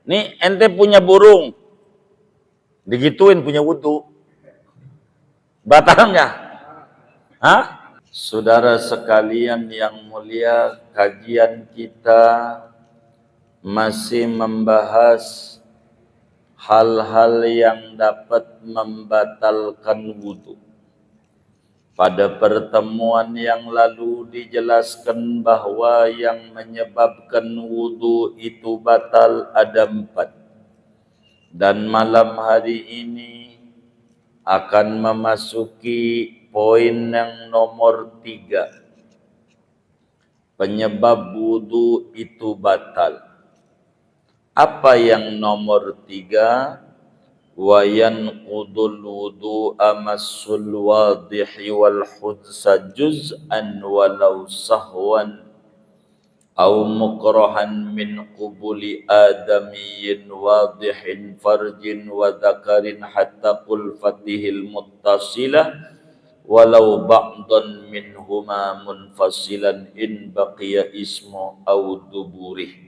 Nih ente punya burung, digituin punya wudu, batal nggak? Hah? Saudara sekalian yang mulia, kajian kita masih membahas hal-hal yang dapat membatalkan wudu. Pada pertemuan yang lalu dijelaskan bahwa yang menyebabkan wudu itu batal ada 4. Dan malam hari ini akan memasuki poin yang nomor 3. Penyebab wudu itu batal. Apa yang nomor 3? Wa yanqudul wudu'a massul wadihi wal hudsa juz'an walau sahwan aw mukrahan min qubuli adamiyyin wadihin farjin wa dhakarin hatta qulfatihil muttasilah walau ba'dan minhuma munfasilan in baqiya ismu aw duburih.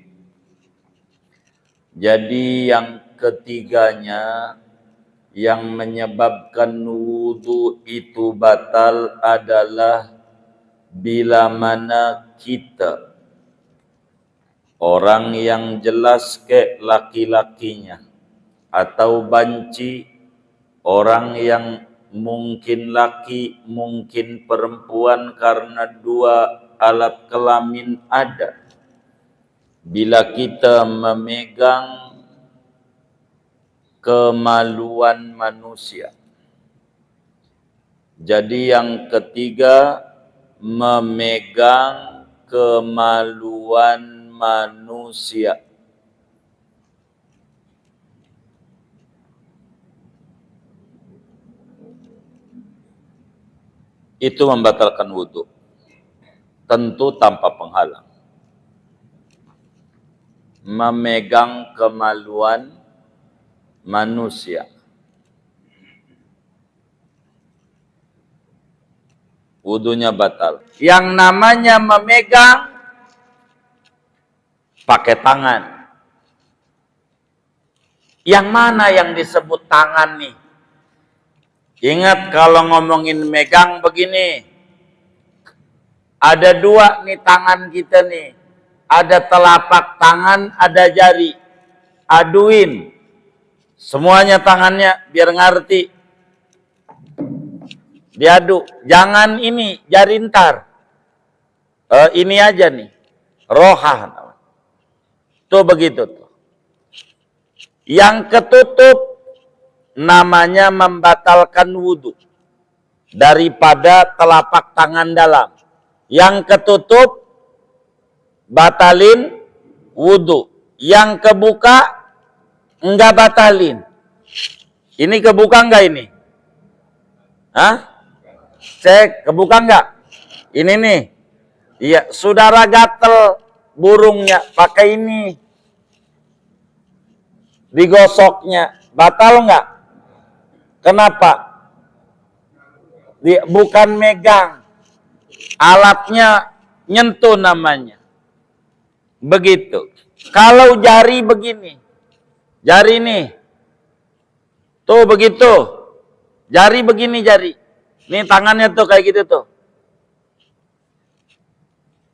Jadi yang ketiganya yang menyebabkan wudu itu batal adalah bila mana kita orang yang jelas ke laki-lakinya atau banci orang yang mungkin laki mungkin perempuan karena 2 alat kelamin ada. Bila kita memegang kemaluan manusia. Jadi yang ketiga, memegang kemaluan manusia. Itu membatalkan wudu. Tentu tanpa penghalang. Memegang kemaluan manusia. Wudunya batal. Yang namanya memegang pakai tangan. Yang mana yang disebut tangan nih? Ingat kalau ngomongin megang begini. Ada 2 nih tangan kita nih. Ada telapak tangan, ada jari. Aduin. Semuanya tangannya biar ngerti. Diadu. Jangan ini, jari ntar. Ini aja nih. Rohah. Tuh begitu tuh. Yang ketutup namanya membatalkan wudu. Daripada telapak tangan dalam. Yang ketutup batalin wudu. Yang kebuka enggak batalin. Ini kebuka enggak ini? Hah? Cek, kebuka enggak? Ini nih. Iya, saudara gatel burungnya pakai ini. Digosoknya, batal enggak? Kenapa? Bukan megang. Alatnya nyentuh namanya. Begitu. Kalau jari begini. Jari nih. Tuh begitu. Jari begini jari. Nih tangannya tuh kayak gitu tuh.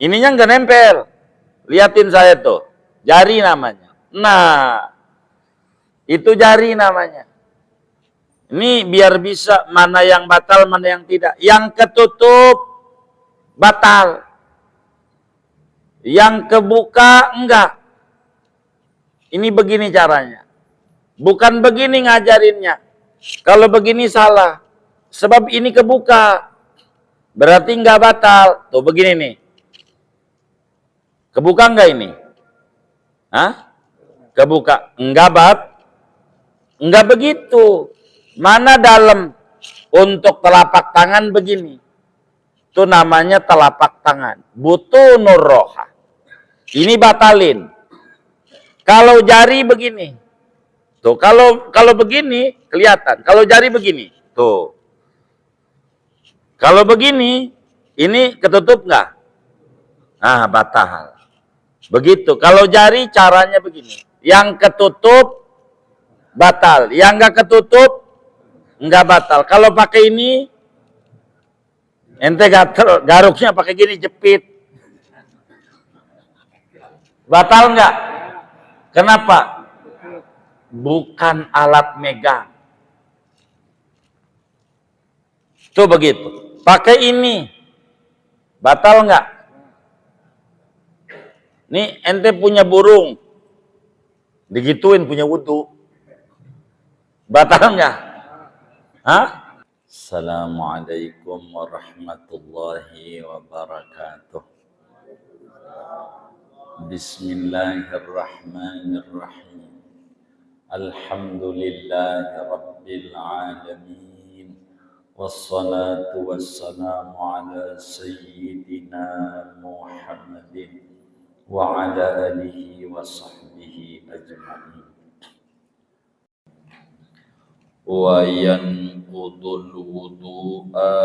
Ininya nggak nempel. Liatin saya tuh. Jari namanya. Nah. Itu jari namanya. Ini biar bisa mana yang batal, mana yang tidak. Yang ketutup batal. Yang kebuka enggak. Ini begini caranya. Bukan begini ngajarinnya. Kalau begini salah. Sebab ini kebuka. Berarti enggak batal. Tuh begini nih. Kebuka enggak ini? Hah? Kebuka. Enggak begitu. Mana dalam untuk telapak tangan begini. Itu namanya telapak tangan. Butunur roha. Ini batalin. Kalau jari begini. Tuh, kalau begini kelihatan. Kalau jari begini. Tuh. Kalau begini, ini ketutup nggak? Ah, batal. Begitu. Kalau jari caranya begini. Yang ketutup batal, yang nggak ketutup nggak batal. Kalau pakai ini, ente gatel, garuknya pakai gini jepit, batal nggak? Kenapa? Bukan alat megang. Tuh begitu. Pakai ini, batal nggak? Nih ente punya burung, digituin punya wudu, batal nggak? Hah? Assalamualaikum warahmatullahi wabarakatuh. Bismillahirrahmanirrahim. Alhamdulillahi rabbil alamin. Wassalatu wassalamu ala sayyidina Muhammadin wa ala alihi wa sahbihi ajma'in. Wa yanqudul wudu'a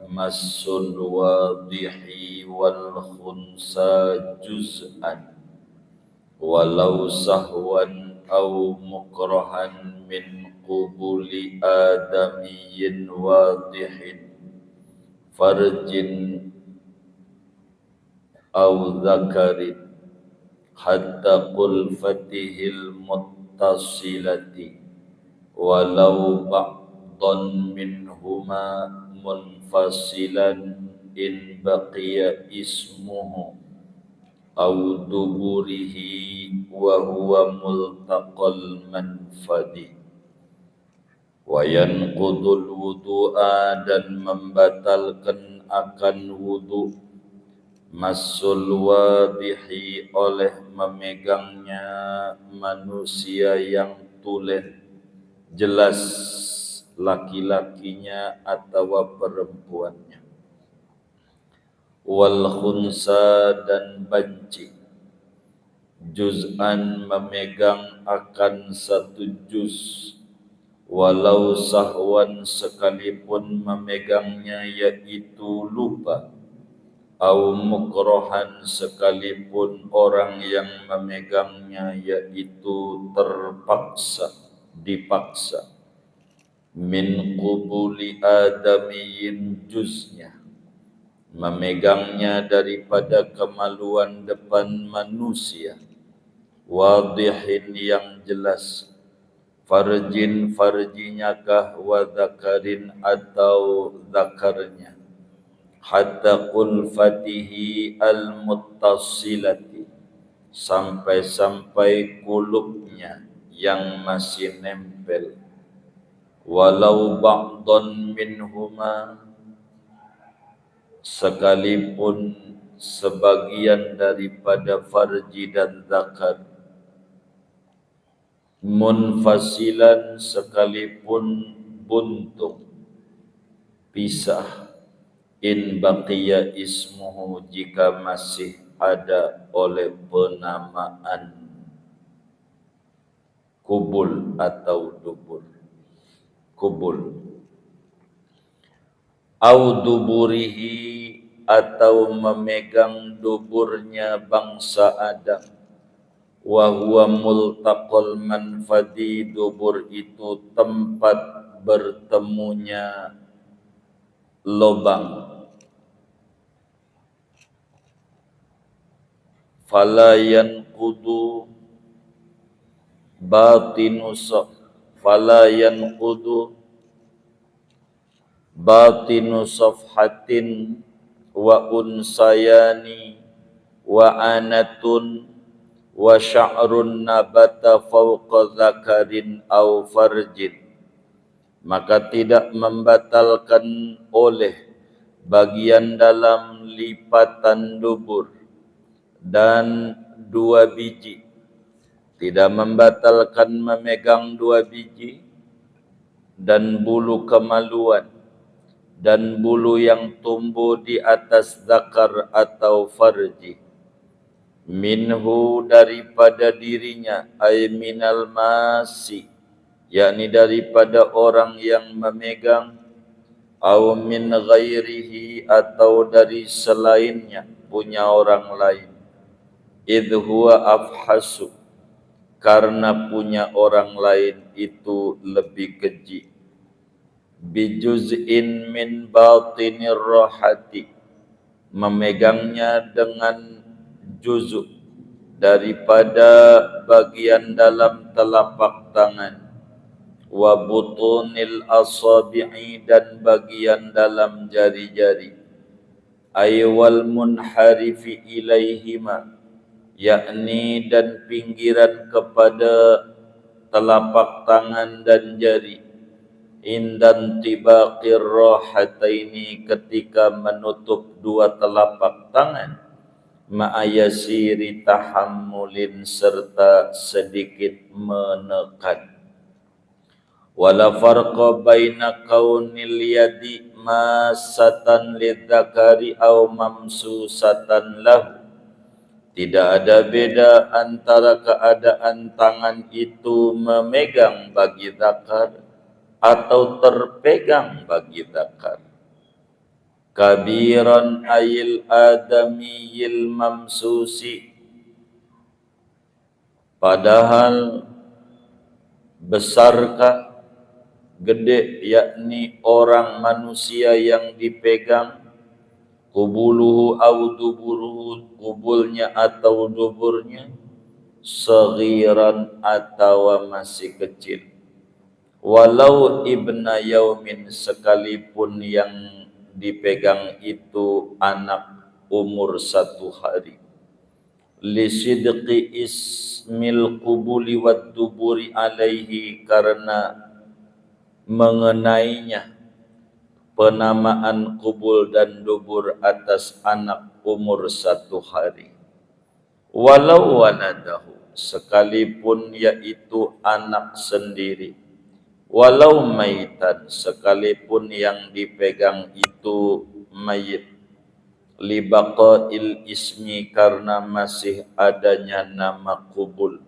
massul wadihi wal khunsa juz'an walau sahwan aw mukrahan min qubuli adamiyyin wadihin farjin aw dzakarin hatta qulfatihil muttasilati walau ba'dan minhuma munfasilan in baqiya ismuhu aw duburihi wa huwa multaqal manfadi. Wa yanqudul wudu'a, dan membatalkan akan wudu, massul wadihi, oleh memegangnya manusia yang tulen, jelas laki-lakinya atau perempuannya. Wal khunsa, dan banci, juz'an, memegang akan satu juz, walau sahwan, sekalipun memegangnya yaitu lupa, au mukrohan, sekalipun orang yang memegangnya yaitu terpaksa, dipaksa, min qubuli adamiyin, juznya, memegangnya daripada kemaluan depan manusia, wadihin, yang jelas, farjin, farjinyakah, wa dzakarin, atau zakarnya, hatta qulfatihi al-muttasilati, sampai-sampai kulupnya yang masih nempel, walau ba'dan minhuma, sekalipun sebagian daripada farji dan zakar, munfasilan, sekalipun buntung, pisah, in baqiya ismuhu, jika masih ada oleh penamaan kubul atau dubur. Kubul. Au duburihi, atau memegang duburnya bangsa Adam. Wa huwa multaqal manfadi, dubur itu tempat bertemunya lubang. Fala yanqudu batinu fala yanqudu batinu safhatin wa unsayani wa anatun wa sya'run nabata fawqa dzakarin aw farjin, maka tidak membatalkan oleh bagian dalam lipatan dubur dan dua biji, tidak membatalkan memegang dua biji dan bulu kemaluan dan bulu yang tumbuh di atas zakar atau farji, minhu, daripada dirinya, ay minal masi, yakni daripada orang yang memegang, au min ghairihi, atau dari selainnya, punya orang lain, idh huwa afhasu, karena punya orang lain itu lebih keji. Bijuz'in min batinir rohati, memegangnya dengan juzuk daripada bagian dalam telapak tangan, wa butunil asabi'i, dan bagian dalam jari-jari, aywal munharifi ilaihima, yakni dan pinggiran kepada telapak tangan dan jari, indan tibaqir rahataini, ketika menutup dua telapak tangan, ma'ayasiri tahammulin, serta sedikit menekan. Wala farqa baina kaunil yadi masatan lidzakari aw mamsusatan lahu, tidak ada beda antara keadaan tangan itu memegang bagi zakar atau terpegang bagi zakar. Kabiran ayil adamiyil mamsusi, padahal besarkah, gede, yakni orang manusia yang dipegang, kubuluhu au duburuhu, kubulnya atau duburnya, saghiran atau masih kecil, walau ibna yaumin, sekalipun yang dipegang itu anak umur 1 hari. Lisidqi ismil qubuli wad duburi alaihi, karena mengenainya penamaan kubul dan dubur atas anak umur 1 hari. Walau waladahu, sekalipun yaitu anak sendiri. Walau maitan, sekalipun yang dipegang itu mayit. Libaqail ismi, karena masih adanya nama kubul.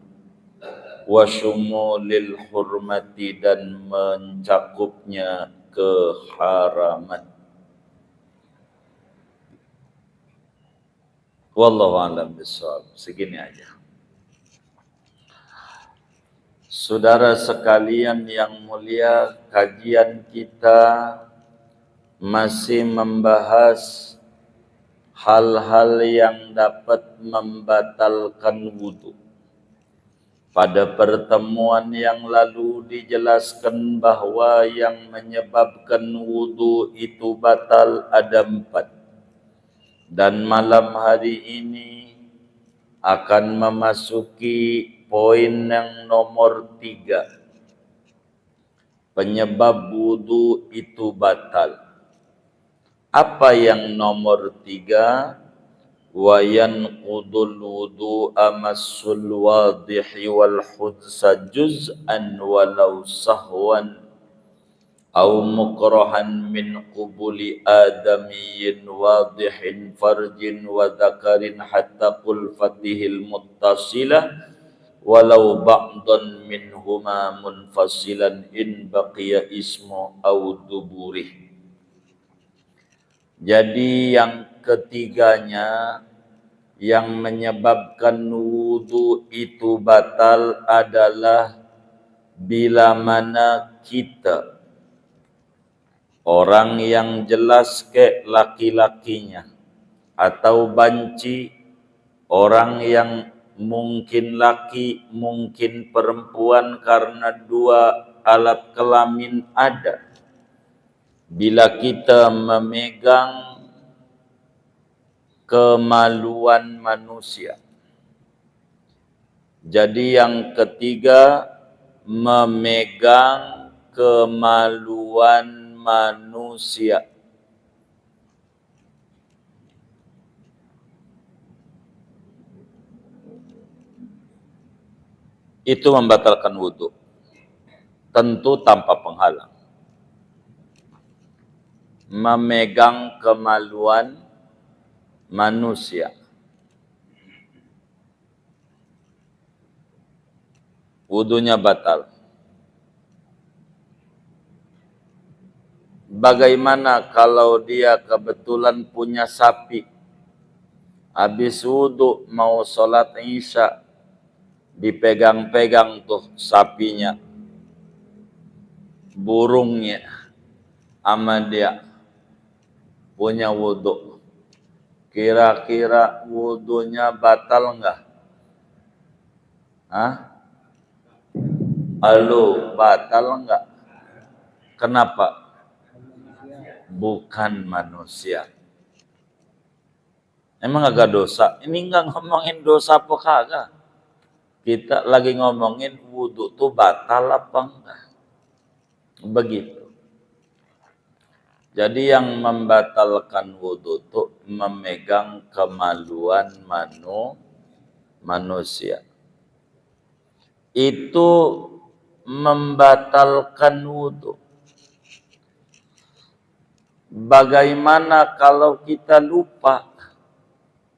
Wasyumulil hurmati, dan mencakupnya keharaman. Wallahu a'lam bishawab. Segini aja. Saudara sekalian yang mulia, kajian kita masih membahas hal-hal yang dapat membatalkan wudu. Pada pertemuan yang lalu dijelaskan bahwa yang menyebabkan wudu itu batal ada 4. Dan malam hari ini akan memasuki poin yang nomor 3. Penyebab wudu itu batal. Apa yang nomor 3? Wa yanqudul wudu'a massul wadihi wal hudsa juz'an walau sahwan aw mukrahan min qubuli adamiyyin wadihin farjin wa dhakarin hatta qulfatihil muttasilah walau ba'dan minhuma munfasilan in baqiya ismu aw duburih. Jadi yang ketiganya yang menyebabkan wudu itu batal adalah bila mana kita, orang yang jelas ke laki-lakinya, atau banci, orang yang mungkin laki, mungkin perempuan karena 2 alat kelamin ada. Bila kita memegang kemaluan manusia. Jadi yang ketiga, memegang kemaluan manusia. Itu membatalkan wudu. Tentu tanpa penghalang. Memegang kemaluan manusia. Wudunya batal. Bagaimana kalau dia kebetulan punya sapi, habis wudu mau sholat isya, dipegang-pegang tuh sapinya, burungnya, sama dia punya wudhu. Kira-kira wudhunya batal nggak? Hah? Halo, batal nggak? Kenapa? Bukan manusia. Emang agak dosa? Ini nggak ngomongin dosa apa kagak. Kita lagi ngomongin wudhu tuh batal apa enggak. Begitu. Jadi yang membatalkan wudhu tuh memegang kemaluan manusia. Itu membatalkan wudhu. Bagaimana kalau kita lupa?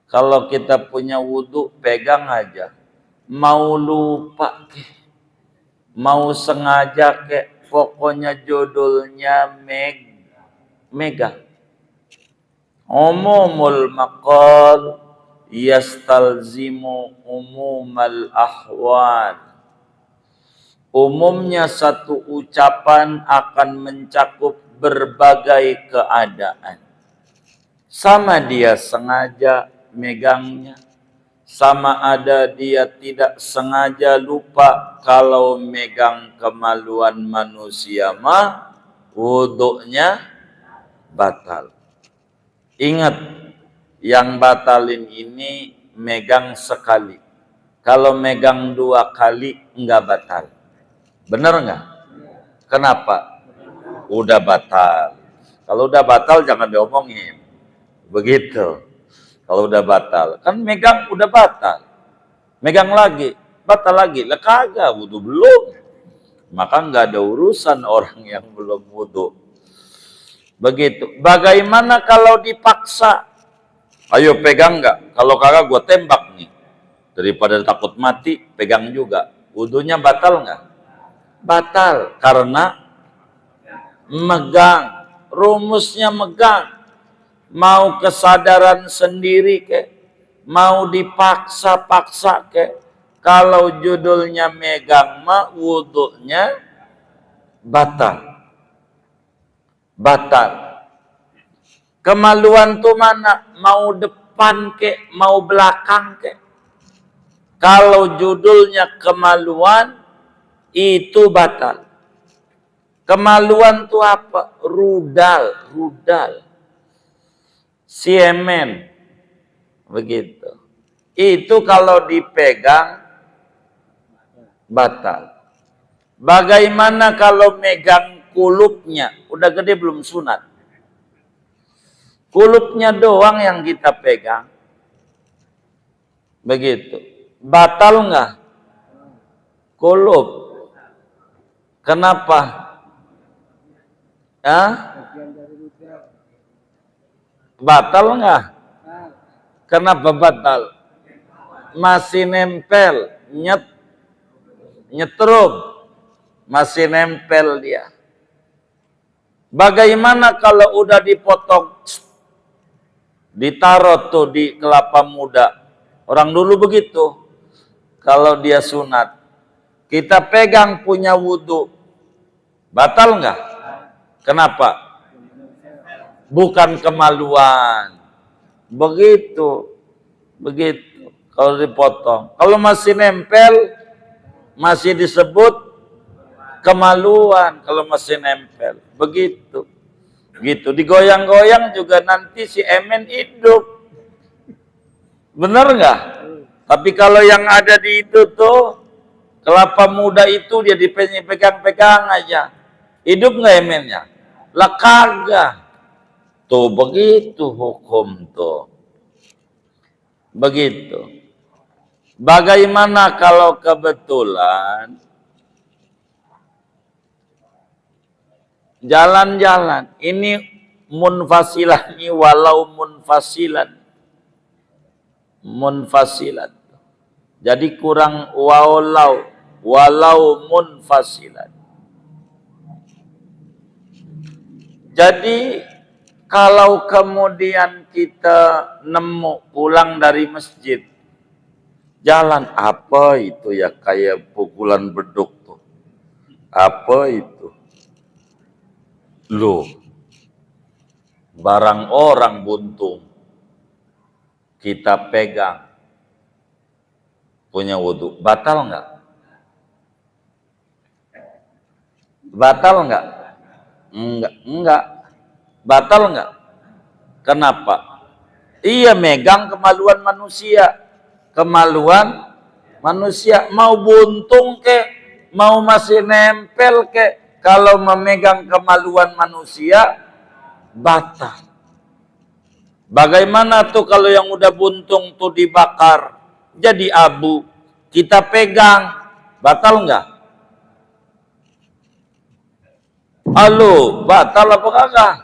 Kalau kita punya wudhu, pegang aja. Mau lupa ke, mau sengaja ke, pokoknya judulnya megang. Umumul maqal yastalzimu umumal ahwal. Umumnya satu ucapan akan mencakup berbagai keadaan. Sama dia sengaja megangnya, sama ada dia tidak sengaja lupa. Kalau megang kemaluan manusia mah wudhunya batal. Ingat, yang batalin ini megang sekali. Kalau megang 2 kali enggak batal. Benar enggak? Kenapa? Udah batal. Kalau udah batal jangan diomongin. Begitu. Kalau udah batal, kan megang udah batal. Megang lagi, batal lagi. Lah kagak, wudhu belum. Maka nggak ada urusan orang yang belum wudhu. Begitu. Bagaimana kalau dipaksa? Ayo pegang nggak? Kalau kagak gue tembak nih. Daripada takut mati, pegang juga. Wudhunya batal nggak? Batal. Karena megang. Rumusnya megang. Mau kesadaran sendiri ke, mau dipaksa-paksa ke, kalau judulnya megang mah wudhunya batal. Batal. Kemaluan tuh mana? Mau depan ke, mau belakang ke. Kalau judulnya kemaluan, itu batal. Kemaluan tuh apa? Rudal. Siemen, begitu. Itu kalau dipegang batal. Bagaimana kalau megang kulupnya? Udah gede belum sunat? Kulupnya doang yang kita pegang. Begitu. Batal nggak? Kulup. Kenapa? Hah? Batal nggak? Kenapa batal? Masih nempel, nyetrum, masih nempel dia. Bagaimana kalau udah dipotong, ditaruh tuh di kelapa muda? Orang dulu begitu. Kalau dia sunat, kita pegang punya wudhu, batal nggak? Kenapa? Bukan kemaluan. Begitu. Kalau dipotong. Kalau masih nempel, masih disebut kemaluan. Kalau masih nempel. Begitu. Digoyang-goyang juga nanti si emen hidup. Benar nggak? Tapi kalau yang ada di itu tuh, kelapa muda itu dia dipegang-pegang aja. Hidup nggak emennya? Lah kagak. Tuh begitu hukum tuh. Begitu. Bagaimana kalau kebetulan jalan-jalan ini munfasilan, ini walau munfasilan. Jadi kurang walau munfasilan. Jadi kalau kemudian kita nemu pulang dari masjid, Jalan apa itu ya, kayak pukulan beduk tuh. Apa itu? Loh, barang orang buntung kita pegang, punya wudhu, batal nggak? Batal nggak? Enggak. Batal nggak? Kenapa? Iya, megang kemaluan manusia. Kemaluan manusia, mau buntung kek, mau masih nempel kek, kalau memegang kemaluan manusia batal. Bagaimana tuh kalau yang udah buntung tuh dibakar jadi abu, kita pegang, batal nggak? Halo, batal apa kagak?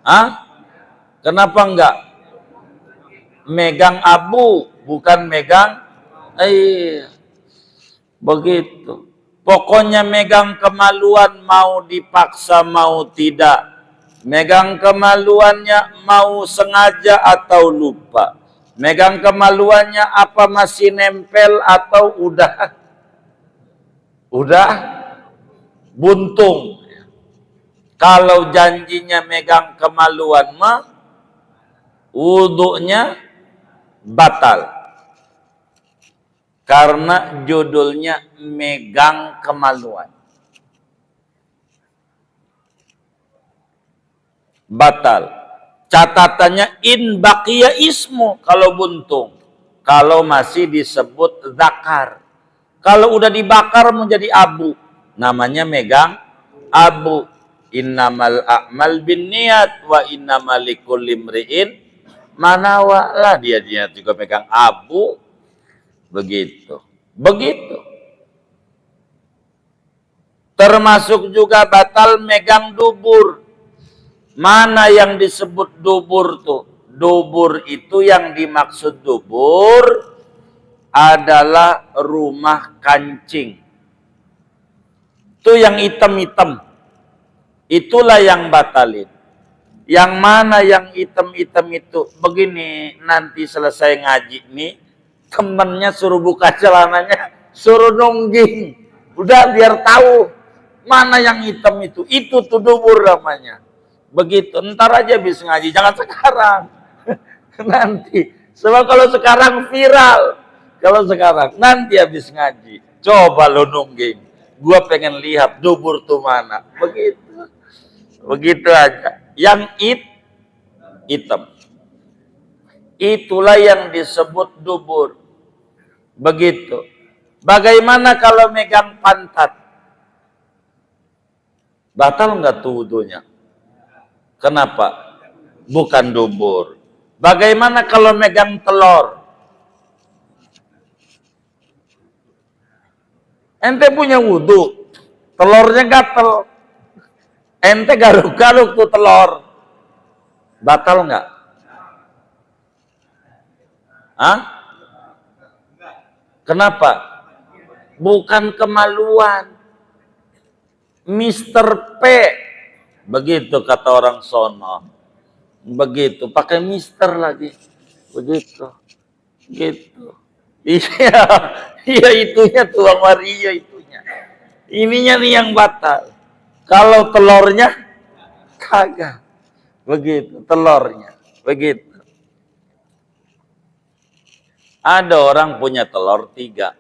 Hah? Kenapa enggak? Megang abu, bukan megang begitu. Pokoknya megang kemaluan, mau dipaksa mau tidak. Megang kemaluannya mau sengaja atau lupa. Megang kemaluannya apa masih nempel atau udah buntung. Kalau janjinya megang kemaluan mah wudhunya batal. Karena judulnya megang kemaluan. Batal. Catatannya in baqiya ismu kalau buntung. Kalau masih disebut zakar. Kalau udah dibakar menjadi abu, namanya megang abu. Innamal a'mal binniyat wa innamal likulli imri'in manawa. Lah dia juga megang abu. Begitu. Termasuk juga batal megang dubur. Mana yang disebut dubur tuh? Dubur itu, yang dimaksud dubur adalah rumah kancing. Itu yang hitam-hitam. Itulah yang batalin. Yang mana yang hitam-hitam itu? Begini, nanti selesai ngaji nih, temennya suruh buka celananya, suruh nungging. Udah biar tahu mana yang hitam itu. Itu tuh dubur namanya. Begitu, ntar aja bisa ngaji, jangan sekarang. Nanti, sebab kalau sekarang viral. Kalau sekarang, nanti habis ngaji. Coba lo nungging. Gua pengen lihat dubur tuh mana. Begitu aja. Yang hitam. Itulah yang disebut dubur. Begitu. Bagaimana kalau megang pantat? Batal nggak tuh wudhunya? Kenapa? Bukan dubur. Bagaimana kalau megang telur? Ente punya wudhu, telurnya gatel. Ente garuk-garuk tuh telur. Batal nggak? Hah? Kenapa? Bukan kemaluan. Mr. P. Begitu kata orang sono. Begitu, pakai mister lagi. Begitu. Gitu. Iya, iya itunya Tuang Maria itunya. Ininya nih yang batal. Kalau telurnya kagak. Begitu, telurnya. Begitu. Ada orang punya telur 3.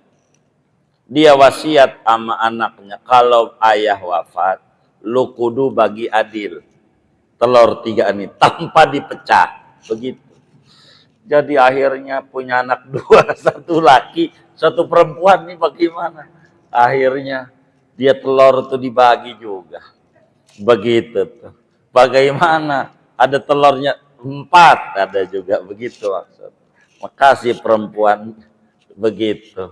Dia wasiat sama anaknya, kalau ayah wafat, lu kudu bagi adil. Telur 3 ini tanpa dipecah. Begitu. Jadi akhirnya punya anak 2, 1 laki, 1 perempuan, nih bagaimana? Akhirnya dia telur itu dibagi juga. Begitu tuh. Bagaimana? Ada telurnya 4, ada juga begitu maksud. Makasih perempuan begitu.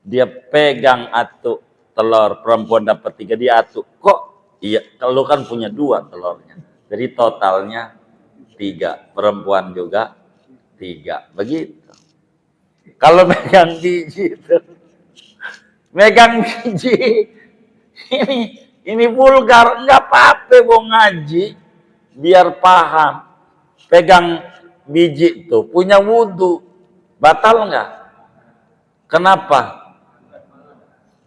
Dia pegang atu telur, perempuan dapat 3, dia atu. Kok? Iya, kalau kan punya 2 telurnya. Jadi totalnya 3, perempuan juga 3, begitu. Kalau megang biji itu, megang biji, ini vulgar, nggak apa-apa mau ngaji, biar paham. Pegang biji tuh, punya wudhu, batal nggak? Kenapa?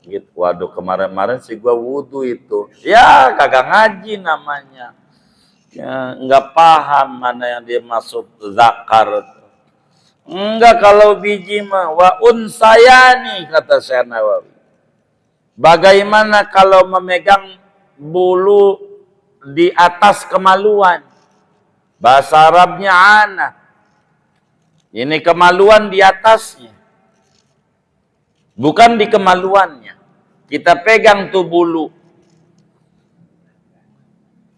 Gitu. Waduh, kemarin-kemarin sih gua wudhu itu. Ya, kagak ngaji namanya. Ya, nggak paham mana yang dia maksud zakar. Enggak, kalau biji mah wa unsayani, kata Syekh Nawawi. Bagaimana kalau memegang bulu di atas kemaluan? Bahasa Arabnya ana. Ini kemaluan di atasnya. Bukan di kemaluannya. Kita pegang tuh bulu.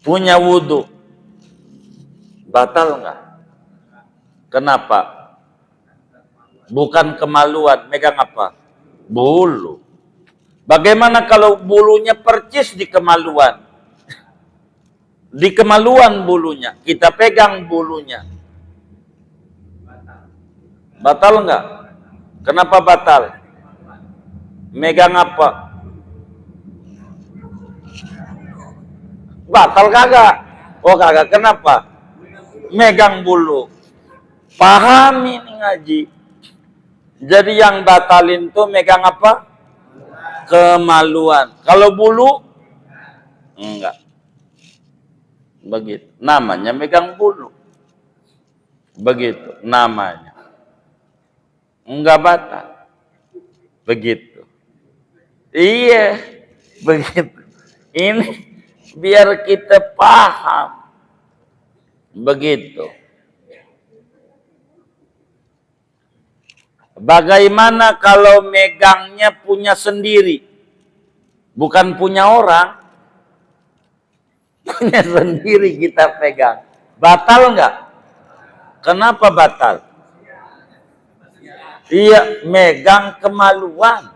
Punya wudhu. Batal enggak? Kenapa? Bukan kemaluan. Megang apa? Bulu. Bagaimana kalau bulunya percis di kemaluan? Di kemaluan bulunya. Kita pegang bulunya. Batal enggak? Kenapa batal? Megang apa? Batal kagak? Oh kagak, kenapa? Megang bulu. Paham ini ngaji. Jadi yang batalin tuh megang apa? Kemaluan. Kalau bulu? Enggak. Begitu. Namanya megang bulu. Begitu namanya. Enggak batal. Begitu. Iya. Begitu. Ini biar kita paham. Begitu. Bagaimana kalau megangnya punya sendiri? Bukan punya orang. Punya sendiri kita pegang. Batal enggak? Kenapa batal? Iya, megang kemaluan.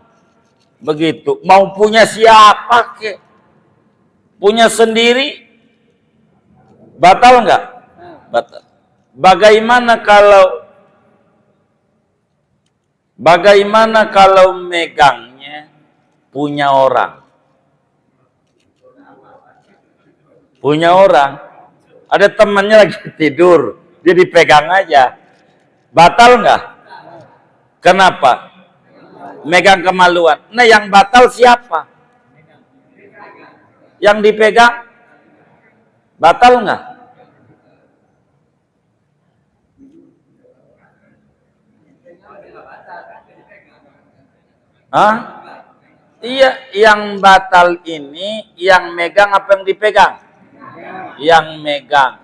Begitu. Mau punya siapa ke? Punya sendiri? Batal enggak? Batal. Bagaimana kalau megangnya punya orang? Punya orang. Ada temannya lagi tidur, dia dipegang aja. Batal enggak? Kenapa? Megang kemaluan. Nah, yang batal siapa? Yang dipegang? Batal enggak? Hah? Iya, yang batal ini yang megang apa yang dipegang? Yang megang.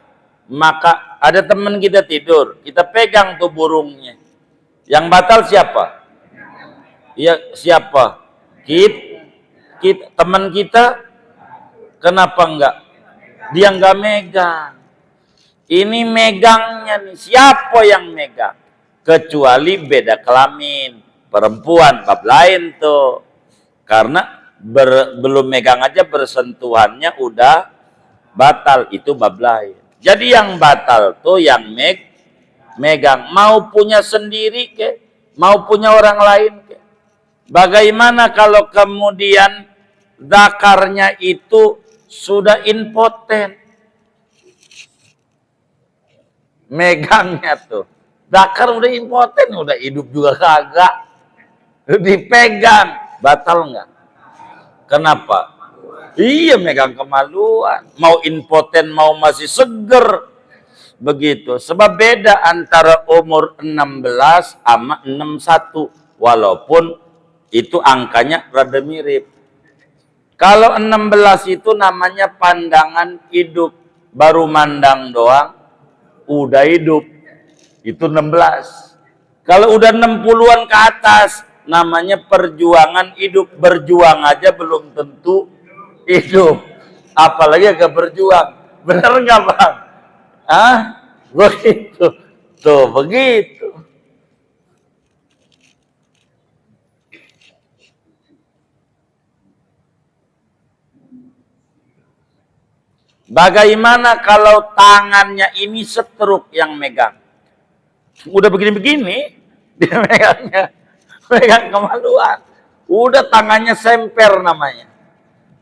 Maka ada teman kita tidur, kita pegang tuh burungnya. Yang batal siapa? Iya, siapa? Teman kita. Kenapa enggak? Dia enggak megang. Ini megangnya nih, siapa yang megang? Kecuali beda kelamin. Perempuan bab lain tuh. Karena belum megang aja bersentuhannya udah batal, itu bab lain. Jadi yang batal tuh yang megang, mau punya sendiri ke, mau punya orang lain ke. Bagaimana kalau kemudian zakarnya itu sudah impoten? Megangnya tuh. Zakar udah impoten, udah hidup juga kagak. Dipegang, batal enggak? Kenapa? Iya, megang kemaluan. Mau impoten, mau masih seger. Begitu. Sebab beda antara umur 16 sama 61. Walaupun itu angkanya rada mirip. Kalau 16 itu namanya pandangan hidup. Baru mandang doang, udah hidup. Itu 16. Kalau udah 60-an ke atas, namanya perjuangan hidup. Berjuang aja belum tentu hidup. Apalagi agak berjuang. Bener nggak Bang? Ah, begitu. Tuh, begitu. Bagaimana kalau tangannya ini setruk yang megang? Udah begini-begini, dia megangnya. Megang kemaluan. Udah tangannya semper namanya.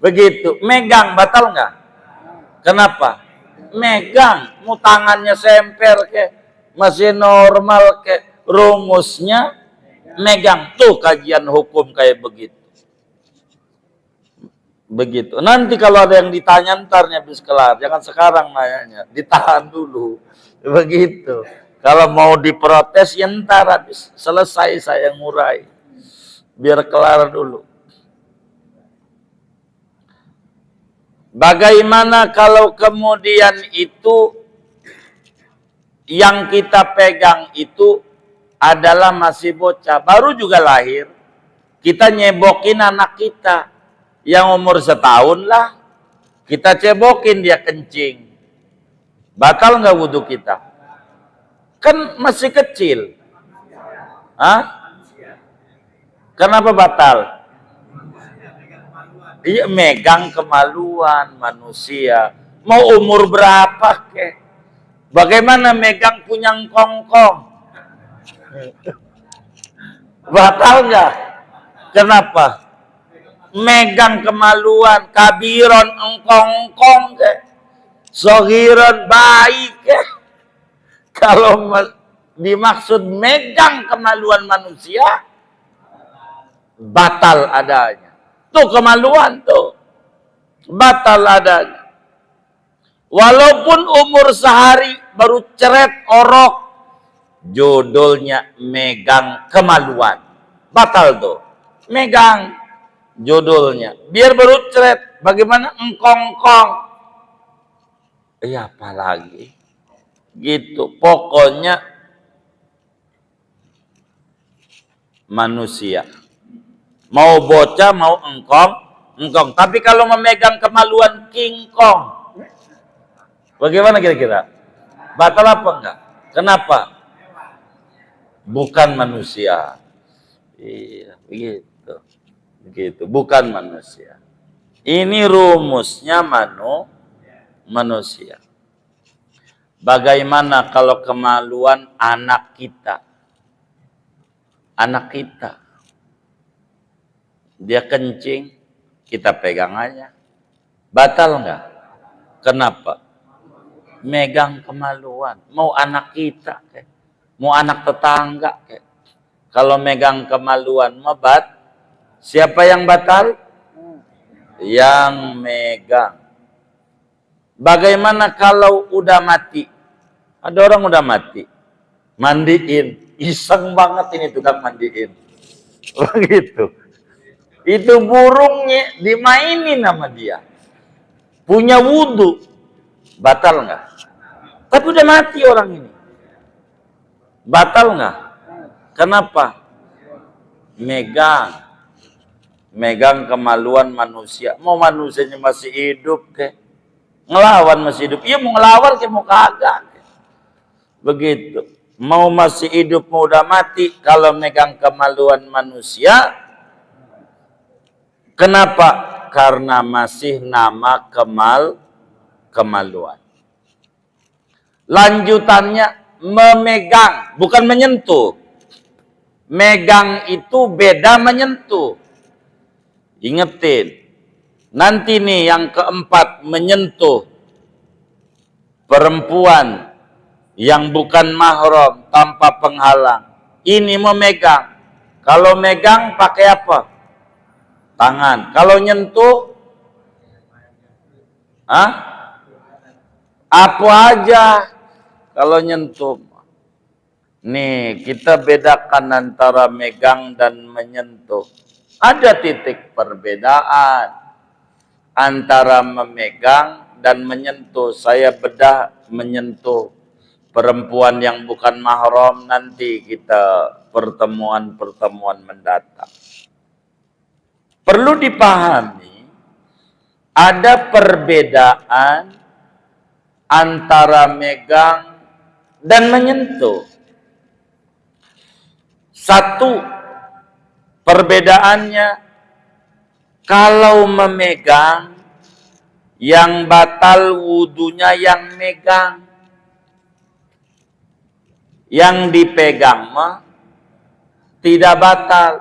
Begitu. Megang, batal nggak? Kenapa? Megang. Mau tangannya semper ke, masih normal ke, rumusnya megang. Tuh kajian hukum kayak begitu. Begitu. Nanti kalau ada yang ditanya ntarnya habis kelar. Jangan sekarang nanyanya. Ditahan dulu. Begitu. Kalau mau diprotes ya ntar habis selesai saya ngurai. Biar kelar dulu. Bagaimana kalau kemudian itu yang kita pegang itu adalah masih bocah. Baru juga lahir. Kita nyebokin anak kita. Yang umur setahun lah, kita cebokin dia kencing. Batal nggak wudhu kita? Kan masih kecil. Hah? Kenapa batal? Iya, megang kemaluan manusia. Mau umur berapa kek? Bagaimana megang punyang kongkong? Batal nggak? Kenapa? Megang kemaluan, kabiron engkongkong ke, sohiron baik ke. Kalau dimaksud megang kemaluan manusia, batal adanya. Tuh kemaluan tuh, batal adanya. Walaupun umur sehari baru ceret orok, judulnya megang kemaluan, batal tuh, megang. Judulnya biar baru ceret. Bagaimana engkongkong? Ya apalagi gitu. Pokoknya manusia. Mau bocah mau engkong. Tapi kalau memegang kemaluan kingkong, bagaimana kira-kira? Batal apa enggak? Kenapa? Bukan manusia. Iya, begitu. Begitu, bukan manusia. Ini rumusnya manusia. Bagaimana kalau kemaluan anak kita? Anak kita. Dia kencing, kita pegang aja. Batal nggak? Kenapa? Megang kemaluan. Mau anak kita, mau anak tetangga. Kalau megang kemaluan, mabat. Siapa yang batal? Yang megang. Bagaimana kalau udah mati? Ada orang udah mati. Mandiin. Iseng banget ini tukang mandiin. Begitu. Itu burungnya dimainin sama dia. Punya wudhu. Batal nggak? Tapi udah mati orang ini. Batal nggak? Kenapa? Megang kemaluan manusia. Mau manusianya masih hidup ke? Ngelawan masih hidup. Iya mau ngelawan ke mau kagak. Begitu. Mau masih hidup mau udah mati. Kalau megang kemaluan manusia. Kenapa? Karena masih nama kemaluan. Lanjutannya memegang. Bukan menyentuh. Megang itu beda menyentuh. Ingetin, nanti nih yang keempat menyentuh perempuan yang bukan mahram tanpa penghalang. Ini memegang. Kalau megang pakai apa? Tangan. Kalau nyentuh, apa aja kalau nyentuh. Nih kita bedakan antara megang dan menyentuh. Ada titik perbedaan antara memegang dan menyentuh. Saya bedah menyentuh perempuan yang bukan mahram nanti kita pertemuan mendatang. Perlu dipahami ada perbedaan antara megang dan menyentuh. Satu, perbedaannya, kalau memegang, yang batal wudunya yang megang. Yang dipegang mah tidak batal.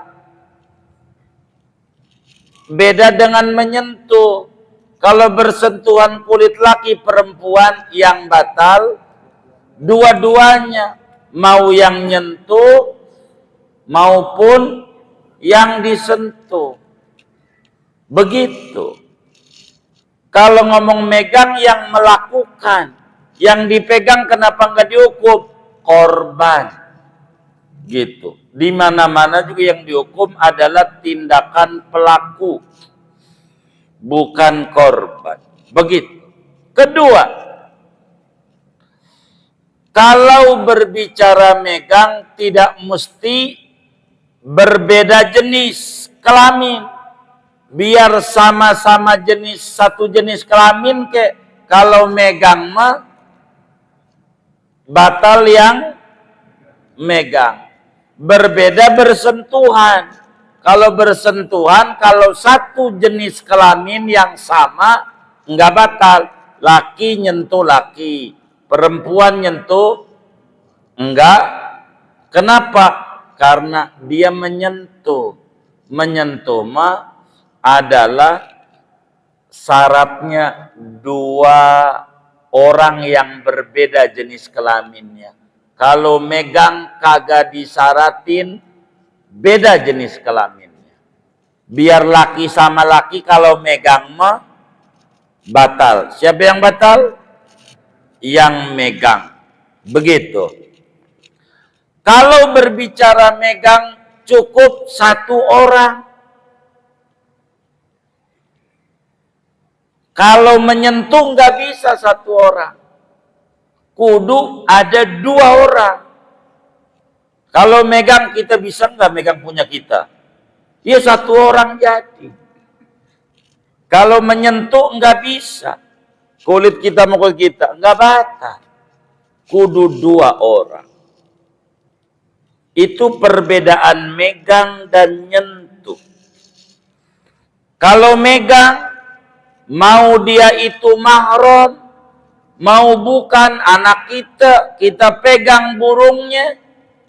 Beda dengan menyentuh. Kalau bersentuhan kulit laki perempuan yang batal, dua-duanya. Mau yang nyentuh, maupun yang disentuh. Begitu. Kalau ngomong megang yang melakukan, yang dipegang kenapa nggak dihukum? Korban. Gitu. Di mana-mana juga yang dihukum adalah tindakan pelaku, bukan korban. Begitu. Kedua, kalau berbicara megang tidak mesti berbeda jenis kelamin. Biar sama-sama jenis, satu jenis kelamin ke, kalau megang mah batal yang megang. Berbeda bersentuhan. Kalau bersentuhan, kalau satu jenis kelamin yang sama enggak batal. Laki nyentuh laki, perempuan nyentuh enggak. Kenapa? Karena dia menyentuh. Menyentuh mah adalah syaratnya dua orang yang berbeda jenis kelaminnya. Kalau megang kagak disyaratin beda jenis kelaminnya. Biar laki sama laki kalau megang mah batal. Siapa yang batal? Yang megang. Begitu. Kalau berbicara megang cukup satu orang. Kalau menyentuh nggak bisa satu orang. Kudu ada dua orang. Kalau megang kita bisa nggak megang punya kita? Ya satu orang jadi. Kalau menyentuh nggak bisa. Kulit kita mau ke kita nggak batal. Kudu dua orang. Itu perbedaan megang dan nyentuh. Kalau megang, mau dia itu mahram, mau bukan anak kita pegang burungnya,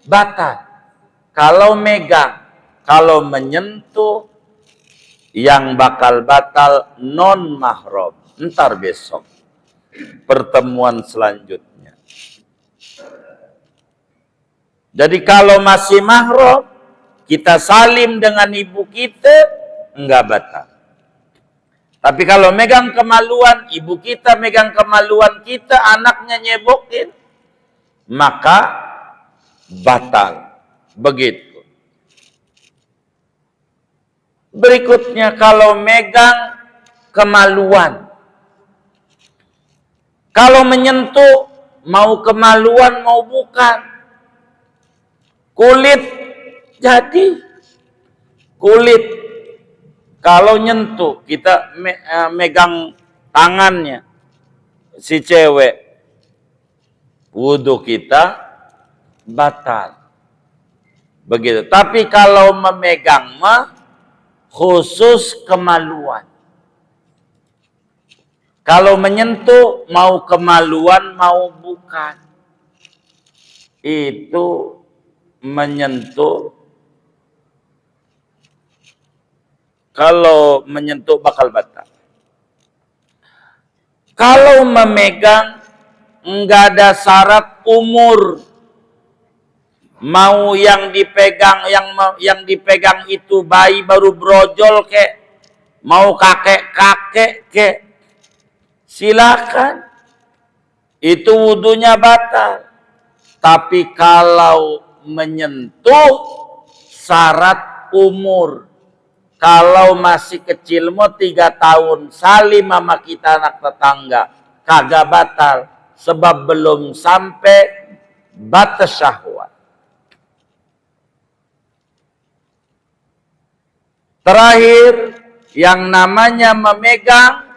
batal. Kalau megang, kalau menyentuh, yang bakal batal non mahram. Ntar besok, pertemuan selanjutnya. Jadi kalau masih mahram, kita salim dengan ibu kita, enggak batal. Tapi kalau megang kemaluan, ibu kita megang kemaluan kita, anaknya nyebokin, maka batal. Begitu. Berikutnya kalau megang kemaluan. Kalau menyentuh, mau kemaluan mau bukan. Kulit jadi. Kulit. Kalau nyentuh, kita megang tangannya si cewek, wudhu kita batal. Begitu. Tapi kalau memegang mah khusus kemaluan. Kalau menyentuh mau kemaluan mau bukan. Itu menyentuh. Kalau menyentuh bakal batal. Kalau memegang enggak ada syarat umur. Mau yang dipegang dipegang itu bayi baru brojol kek, mau kakek-kakek kek, silakan. Itu wudunya batal. Tapi kalau menyentuh syarat umur. Kalau masih kecil mau 3 tahun, salim sama kita anak tetangga, kagak batal. Sebab belum sampai batas syahwat. Terakhir, yang namanya memegang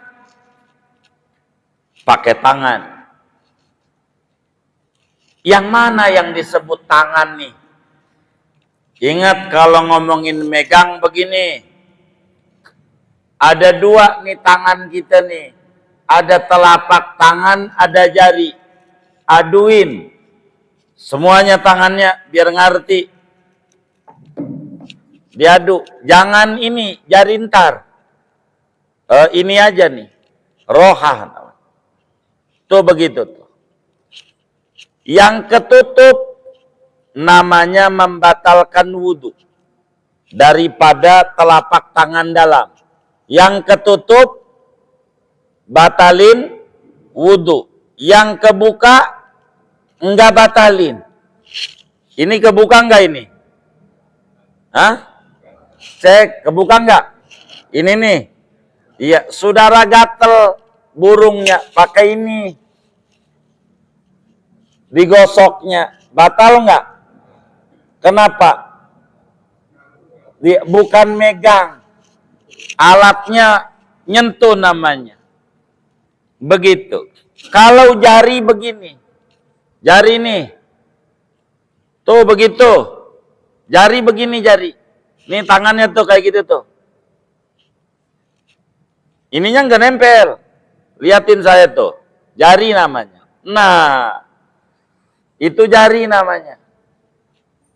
pakai tangan. Yang mana yang disebut tangan nih? Ingat kalau ngomongin megang begini. Ada 2 nih tangan kita nih. Ada telapak tangan, ada jari. Aduin. Semuanya tangannya biar ngerti. Diadu. Jangan ini, jari ntar. Ini aja nih. Rohah. Tuh begitu tuh. Yang ketutup namanya membatalkan wudhu daripada telapak tangan dalam. Yang ketutup batalin wudhu, yang kebuka enggak batalin. Ini kebuka enggak ini? Hah? Cek, kebuka enggak? Ini nih. Iya, saudara gatel burungnya pakai ini. Digosoknya, batal enggak? Kenapa? Dia bukan megang. Alatnya nyentuh namanya. Begitu. Kalau jari begini. Jari nih. Tuh begitu. Jari begini jari. Nih tangannya tuh kayak gitu tuh. Ininya nggak nempel. Liatin saya tuh. Jari namanya. Nah. Itu jari namanya.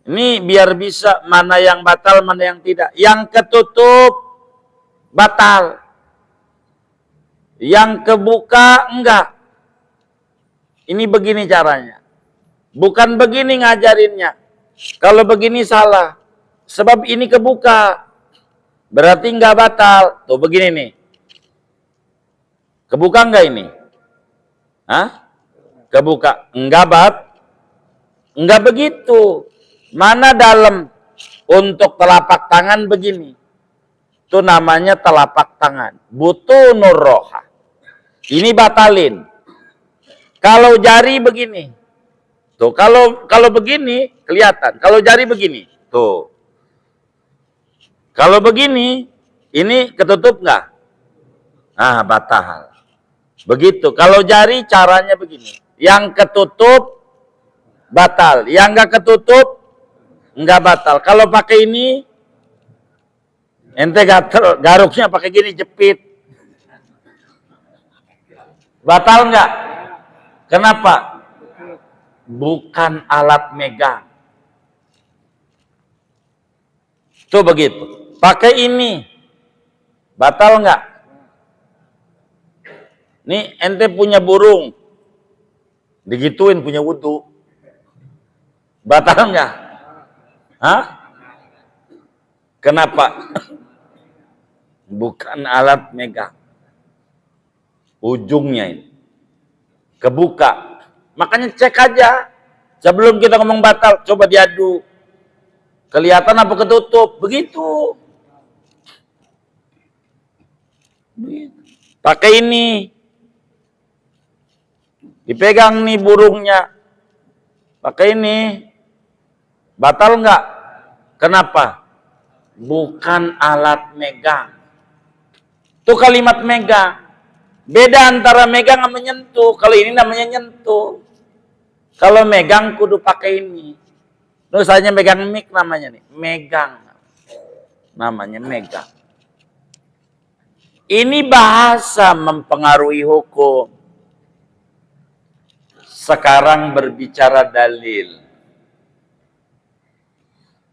Ini biar bisa mana yang batal, mana yang tidak. Yang ketutup batal. Yang kebuka enggak. Ini begini caranya. Bukan begini ngajarinnya. Kalau begini salah. Sebab ini kebuka. Berarti enggak batal. Tuh begini nih. Kebuka enggak ini? Hah? Kebuka. Enggak begitu. Mana dalam untuk telapak tangan begini. Itu namanya telapak tangan. Butunur roha. Ini batalin. Kalau jari begini. Tuh, kalau begini kelihatan. Kalau jari begini. Tuh. Kalau begini, ini ketutup nggak? Ah, batal. Begitu. Kalau jari caranya begini. Yang ketutup batal. Yang nggak ketutup nggak batal. Kalau pakai ini ente gatel, garuknya pakai gini jepit. Batal nggak? Kenapa? Bukan alat megang. Tuh begitu. Pakai ini. Batal nggak? Nih ente punya burung. Digituin punya wudhu. Batal nggak? Hah? Kenapa? Bukan alat megang. Ujungnya ini. Kebuka. Makanya cek aja. Sebelum kita ngomong batal, coba diadu. Kelihatan apa ketutup. Begitu. Pakai ini. Dipegang nih burungnya. Pakai ini. Batal nggak? Kenapa? Bukan alat megang. Itu kalimat megang. Beda antara megang sama menyentuh. Kalau ini namanya nyentuh. Kalau megang kudu pakai ini. Misalnya megang mic namanya nih. Megang. Namanya megang. Ini bahasa mempengaruhi hukum. Sekarang berbicara dalil.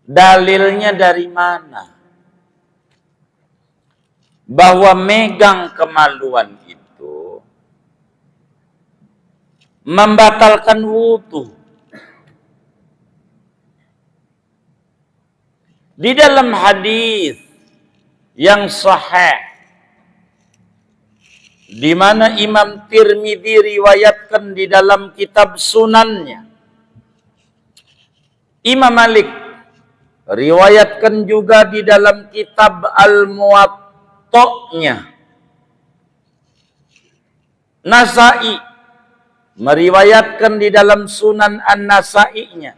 Dalilnya dari mana? Bahwa megang kemaluan itu membatalkan wudhu. Di dalam hadis yang sahih, di mana Imam Tirmidzi riwayatkan di dalam kitab sunannya, Imam Malik riwayatkan juga di dalam kitab Al-Muwatta'nya, Nasa'i meriwayatkan di dalam Sunan An-Nasa'inya,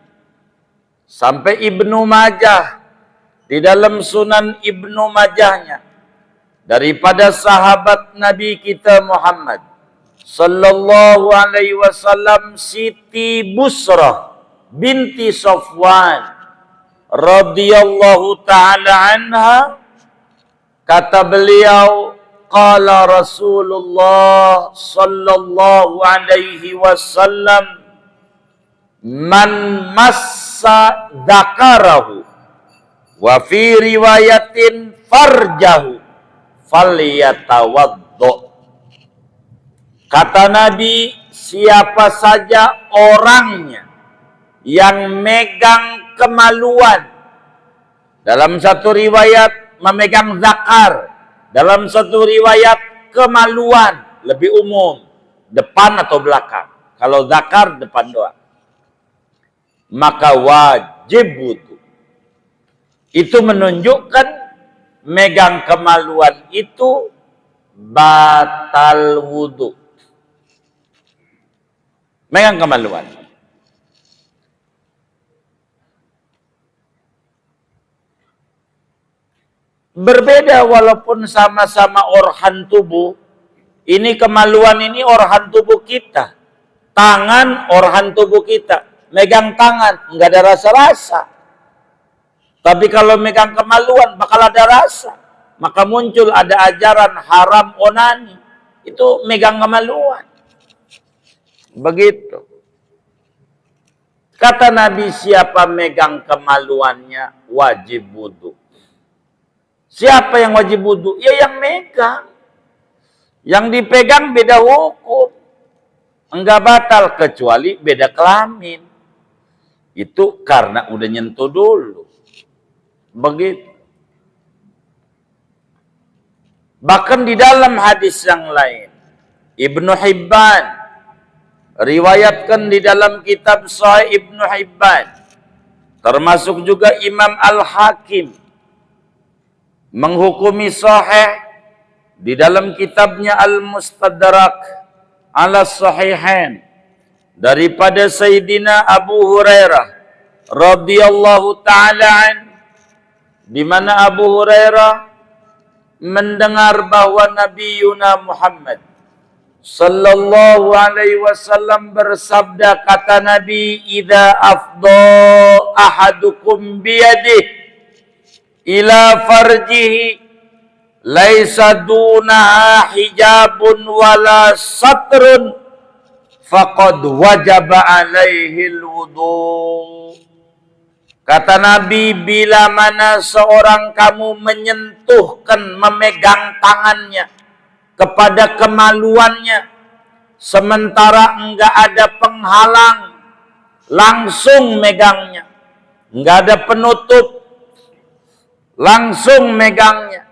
sampai Ibnu Majah di dalam Sunan Ibnu Majahnya, daripada sahabat Nabi kita Muhammad sallallahu alaihi wasallam, Siti Busrah binti Safwan radhiyallahu taala anha, kata beliau, qala Rasulullah sallallahu alaihi wasallam, man massa dzakarahu wa fi riwayatin farjahu falyatawaddo. Kata Nabi, siapa saja orangnya yang megang kemaluan. Dalam satu riwayat memegang zakar. Dalam satu riwayat kemaluan, lebih umum, depan atau belakang. Kalau zakar depan doang. Maka wajib wudu. Itu menunjukkan megang kemaluan itu batal wudu. Megang kemaluan. Berbeda walaupun sama-sama organ tubuh. Ini kemaluan ini organ tubuh kita. Tangan organ tubuh kita. Megang tangan, nggak ada rasa-rasa. Tapi kalau megang kemaluan bakal ada rasa. Maka muncul ada ajaran haram onani. Itu megang kemaluan. Begitu. Kata Nabi, siapa megang kemaluannya wajib wudu. Siapa yang wajib wudu? Ya yang megang. Yang dipegang beda hukum. Enggak batal kecuali beda kelamin. Itu karena udah nyentuh dulu. Begitu. Bahkan di dalam hadis yang lain, Ibnu Hibban riwayatkan di dalam kitab Sahih Ibnu Hibban, termasuk juga Imam Al-Hakim menghukumi sahih di dalam kitabnya Al-Mustadrak ala Sahihain daripada Sayyidina Abu Hurairah radhiyallahu taala an, di mana Abu Hurairah mendengar bahwa Nabi Yuna Muhammad sallallahu alaihi wasallam bersabda, kata Nabi, idza afdha ahadukum biyadihi ila farjihi laisa dunaha hijabun wala satrun faqad wajaba alaihi alwudu. Kata Nabi, bila mana seorang kamu menyentuhkan, memegang tangannya kepada kemaluannya sementara enggak ada penghalang, langsung megangnya, enggak ada penutup, langsung megangnya,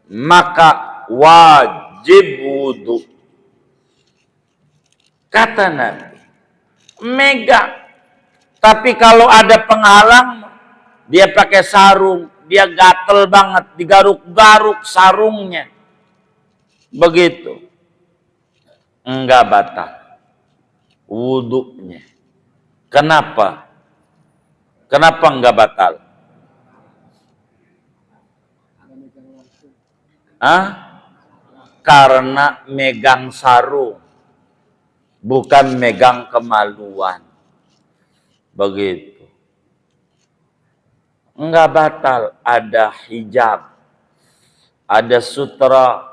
maka wajib wudu. Kata Nabi, megang. Tapi kalau ada penghalang, dia pakai sarung, dia gatel banget, digaruk-garuk sarungnya. Begitu. Enggak batal wudunya. Kenapa? Kenapa enggak batal? Karena megang sarung, bukan megang kemaluan. Begitu. Enggak batal, ada hijab, ada sutra,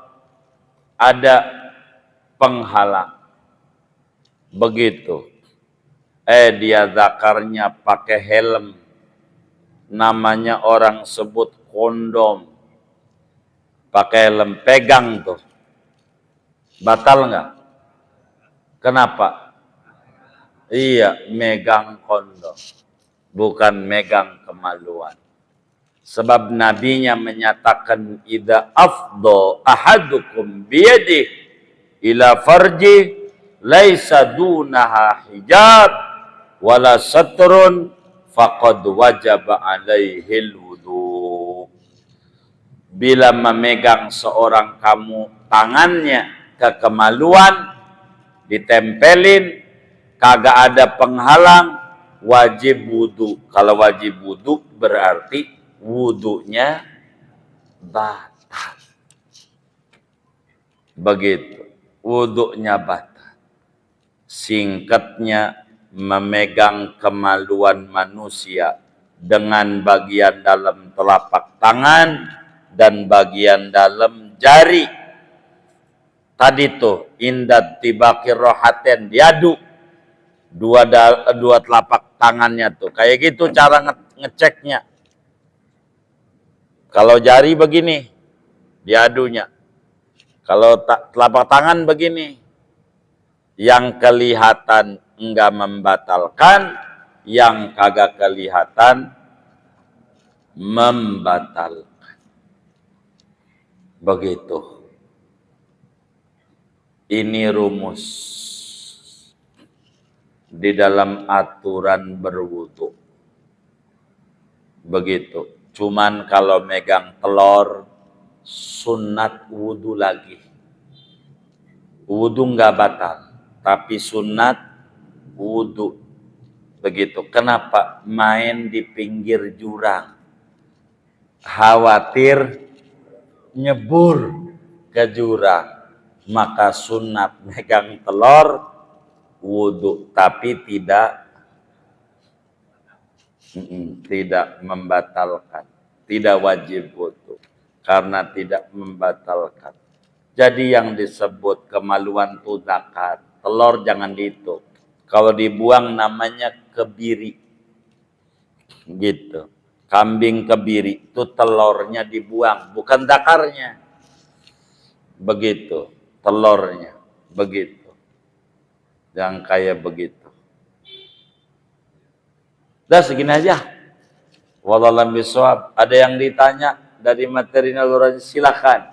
ada penghalang. Begitu. Dia zakarnya pakai helm, namanya orang sebut kondom. Pakai helm, pegang tuh. Batal nggak? Kenapa? Iya, megang kondom. Bukan megang kemaluan. Sebab nabinya menyatakan, idza afdha ahadukum biyadihi ila farji laisa dunaha hijab wala satrun faqad wajaba alaihil wudu. Bila memegang seorang kamu tangannya ke kemaluan, ditempelin, kagak ada penghalang, wajib wudu. Kalau wajib wudu berarti wudunya batal. Begitu, wudunya batal. Singkatnya, memegang kemaluan manusia dengan bagian dalam telapak tangan dan bagian dalam jari. Tadi tuh indat tibakir rohaten, diadu dua telapak tangannya tuh. Kayak gitu cara ngeceknya. Kalau jari begini, diadunya. Kalau telapak tangan begini, yang kelihatan enggak membatalkan, yang kagak kelihatan membatalkan. Begitu. Ini rumus di dalam aturan berwudu. Begitu. Cuman kalau megang telur, sunat wudu lagi. Wudu nggak batal, tapi sunat wudu. Begitu. Kenapa? Main di pinggir jurang. Khawatir nyebur ke jurang. Maka sunat megang telur wudu, tapi tidak membatalkan, tidak wajib wudu karena tidak membatalkan. Jadi yang disebut kemaluan itu zakat, telur jangan dihitung. Kalau dibuang namanya kebiri, gitu. Kambing kebiri itu telurnya dibuang, bukan zakarnya. Begitu, telurnya, begitu. Yang kayak begitu. Udah segini aja. Wallahualam bishawab. Ada yang ditanya dari materi nalurani, silakan.